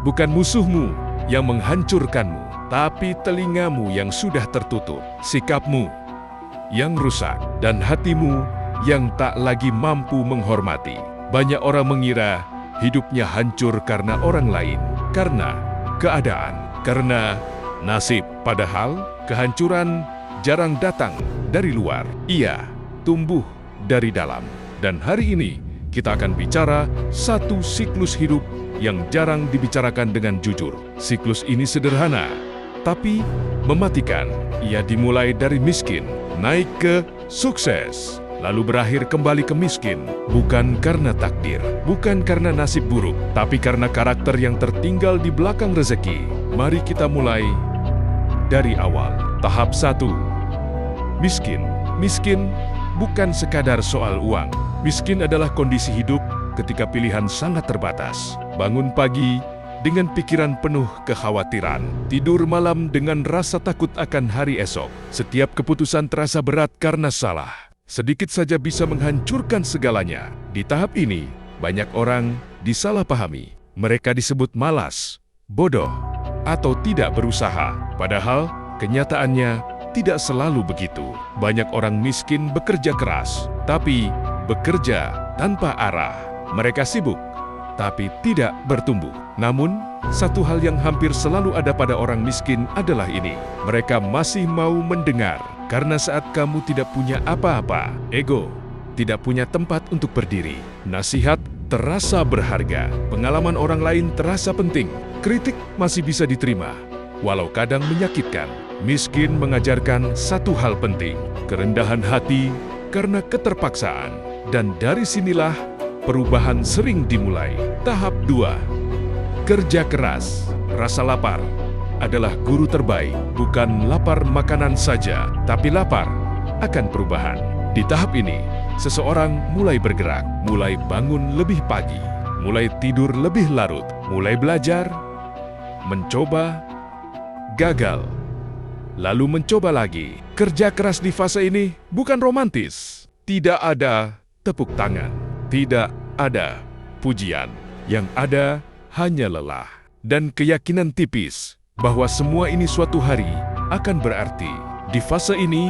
Bukan musuhmu yang menghancurkanmu, tapi telingamu yang sudah tertutup, sikapmu yang rusak, dan hatimu yang tak lagi mampu menghormati. Banyak orang mengira hidupnya hancur karena orang lain, karena keadaan, karena nasib. Padahal kehancuran jarang datang dari luar, ia tumbuh dari dalam. Dan hari ini kita akan bicara satu siklus hidup yang jarang dibicarakan dengan jujur. Siklus ini sederhana, tapi mematikan. Ia dimulai dari miskin, naik ke sukses, lalu berakhir kembali ke miskin. Bukan karena takdir, bukan karena nasib buruk, tapi karena karakter yang tertinggal di belakang rezeki. Mari kita mulai dari awal. Tahap 1. Miskin. Miskin bukan sekadar soal uang. Miskin adalah kondisi hidup ketika pilihan sangat terbatas. Bangun pagi dengan pikiran penuh kekhawatiran. Tidur malam dengan rasa takut akan hari esok. Setiap keputusan terasa berat karena salah. Sedikit saja bisa menghancurkan segalanya. Di tahap ini, banyak orang disalahpahami. Mereka disebut malas, bodoh, atau tidak berusaha. Padahal, kenyataannya tidak selalu begitu. Banyak orang miskin bekerja keras, tapi bekerja tanpa arah. Mereka sibuk, tapi tidak bertumbuh. Namun, satu hal yang hampir selalu ada pada orang miskin adalah ini. Mereka masih mau mendengar. Karena saat kamu tidak punya apa-apa, ego tidak punya tempat untuk berdiri. Nasihat terasa berharga. Pengalaman orang lain terasa penting. Kritik masih bisa diterima, walau kadang menyakitkan. Miskin mengajarkan satu hal penting, kerendahan hati karena keterpaksaan. Dan dari sinilah perubahan sering dimulai. Tahap 2. Kerja keras. Rasa lapar adalah guru terbaik. Bukan lapar makanan saja, tapi lapar akan perubahan. Di tahap ini, seseorang mulai bergerak, mulai bangun lebih pagi, mulai tidur lebih larut, mulai belajar, mencoba, gagal, lalu mencoba lagi. Kerja keras di fase ini bukan romantis. Tidak ada tepuk tangan, tidak ada pujian. Yang ada hanya lelah dan keyakinan tipis bahwa semua ini suatu hari akan berarti. Di fase ini,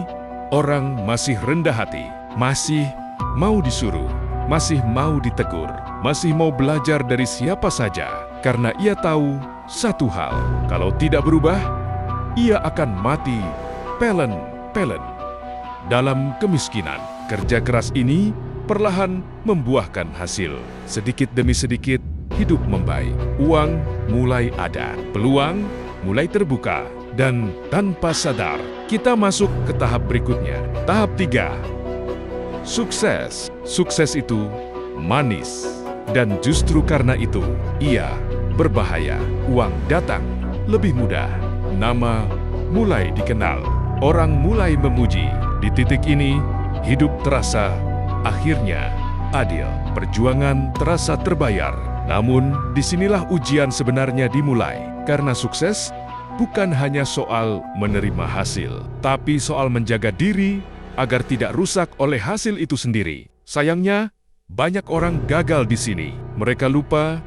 orang masih rendah hati, masih mau disuruh, masih mau ditegur, masih mau belajar dari siapa saja. Karena ia tahu satu hal, kalau tidak berubah, ia akan mati pelen-pelen dalam kemiskinan. Kerja keras ini perlahan membuahkan hasil. Sedikit demi sedikit, hidup membaik. Uang mulai ada, peluang mulai terbuka, dan tanpa sadar, kita masuk ke tahap berikutnya. Tahap 3. Sukses. Sukses itu manis. Dan justru karena itu, ia berbahaya. Uang datang lebih mudah. Nama mulai dikenal. Orang mulai memuji. Di titik ini, hidup terasa akhirnya adil. Perjuangan terasa terbayar. Namun, disinilah ujian sebenarnya dimulai. Karena sukses bukan hanya soal menerima hasil, tapi soal menjaga diri agar tidak rusak oleh hasil itu sendiri. Sayangnya, banyak orang gagal di sini. Mereka lupa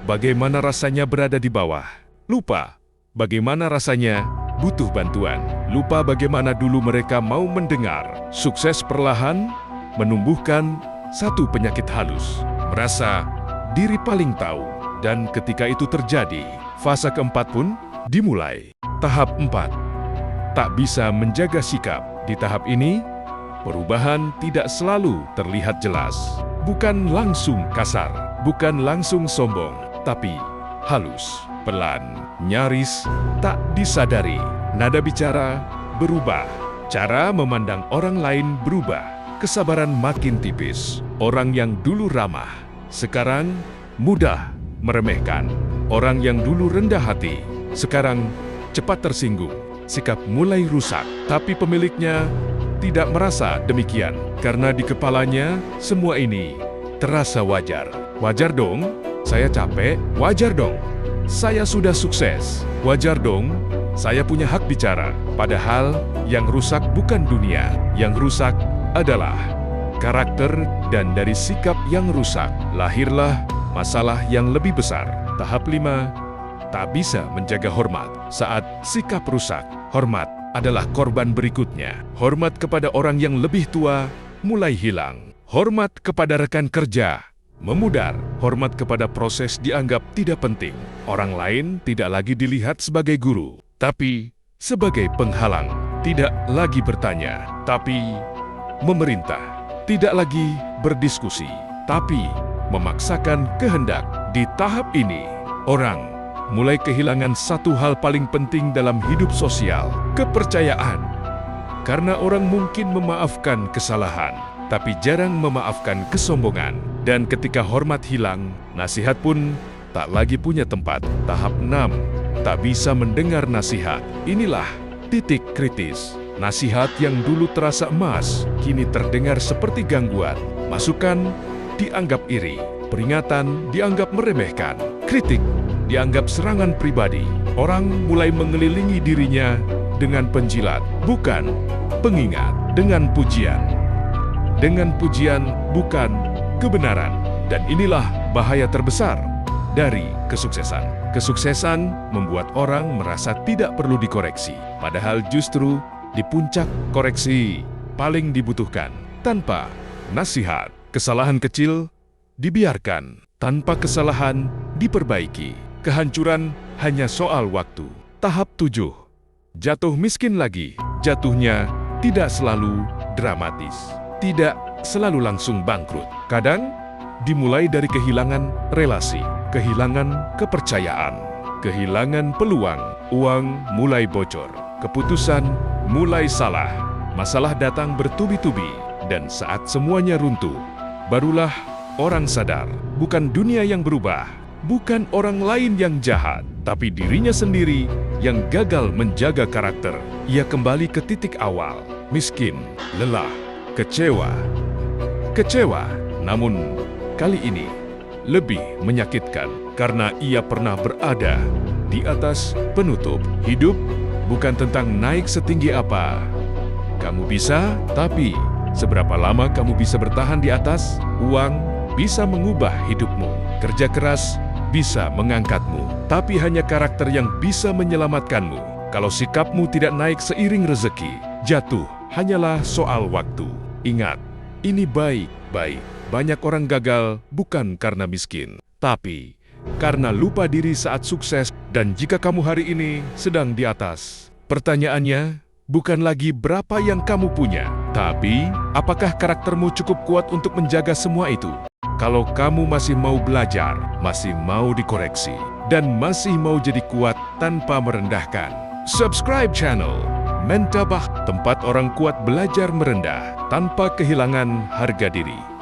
bagaimana rasanya berada di bawah. Lupa bagaimana rasanya butuh bantuan. Lupa bagaimana dulu mereka mau mendengar. Sukses perlahan menumbuhkan satu penyakit halus. Merasa diri paling tahu. Dan ketika itu terjadi, fase keempat pun dimulai. Tahap 4. Tak bisa menjaga sikap. Di tahap ini, perubahan tidak selalu terlihat jelas. Bukan langsung kasar, bukan langsung sombong, tapi halus, pelan, nyaris, tak disadari. Nada bicara berubah, cara memandang orang lain berubah, kesabaran makin tipis. Orang yang dulu ramah, sekarang mudah meremehkan. Orang yang dulu rendah hati, sekarang cepat tersinggung. Sikap mulai rusak, tapi pemiliknya tidak merasa demikian. Karena di kepalanya, semua ini terasa wajar. Wajar dong, saya capek. Wajar dong, saya sudah sukses. Wajar dong, saya punya hak bicara. Padahal, yang rusak bukan dunia. Yang rusak adalah karakter, dan dari sikap yang rusak, lahirlah masalah yang lebih besar. Tahap 5. tak bisa menjaga hormat. Saat sikap rusak, hormat adalah korban berikutnya. Hormat kepada orang yang lebih tua mulai hilang. Hormat kepada rekan kerja memudar. Hormat kepada proses dianggap tidak penting. Orang lain tidak lagi dilihat sebagai guru, tapi sebagai penghalang. Tidak lagi bertanya, tapi memerintah. Tidak lagi berdiskusi, tapi memaksakan kehendak. Di tahap ini, orang mulai kehilangan satu hal paling penting dalam hidup sosial, kepercayaan. Karena orang mungkin memaafkan kesalahan, tapi jarang memaafkan kesombongan. Dan ketika hormat hilang, nasihat pun tak lagi punya tempat. Tahap 6, tak bisa mendengar nasihat. Inilah titik kritis. Nasihat yang dulu terasa emas, kini terdengar seperti gangguan. Masukan dianggap iri, peringatan dianggap meremehkan, kritik dianggap serangan pribadi. Orang mulai mengelilingi dirinya dengan penjilat, bukan pengingat. Dengan pujian, bukan kebenaran. Dan inilah bahaya terbesar dari kesuksesan. Kesuksesan membuat orang merasa tidak perlu dikoreksi, padahal justru di puncak koreksi paling dibutuhkan. Tanpa nasihat, kesalahan kecil dibiarkan. Tanpa kesalahan diperbaiki. Kehancuran hanya soal waktu. Tahap 7. Jatuh miskin lagi. Jatuhnya tidak selalu dramatis. Tidak selalu langsung bangkrut. Kadang dimulai dari kehilangan relasi, kehilangan kepercayaan, kehilangan peluang, uang mulai bocor, keputusan mulai salah, masalah datang bertubi-tubi, dan saat semuanya runtuh, barulah orang sadar, bukan dunia yang berubah, bukan orang lain yang jahat, tapi dirinya sendiri yang gagal menjaga karakter. Ia kembali ke titik awal, miskin, lelah, kecewa. Namun kali ini lebih menyakitkan karena ia pernah berada di atas penutup. Hidup bukan tentang naik setinggi apa kamu bisa, tapi seberapa lama kamu bisa bertahan di atas. Uang bisa mengubah hidupmu, kerja keras bisa mengangkatmu, tapi hanya karakter yang bisa menyelamatkanmu. Kalau sikapmu tidak naik seiring rezeki, jatuh hanyalah soal waktu. Ingat, ini baik-baik. Banyak orang gagal bukan karena miskin, tapi karena lupa diri saat sukses. Dan jika kamu hari ini sedang di atas, pertanyaannya bukan lagi berapa yang kamu punya, tapi apakah karaktermu cukup kuat untuk menjaga semua itu? Kalau kamu masih mau belajar, masih mau dikoreksi, dan masih mau jadi kuat tanpa merendahkan, subscribe channel Mentabah, tempat orang kuat belajar merendah tanpa kehilangan harga diri.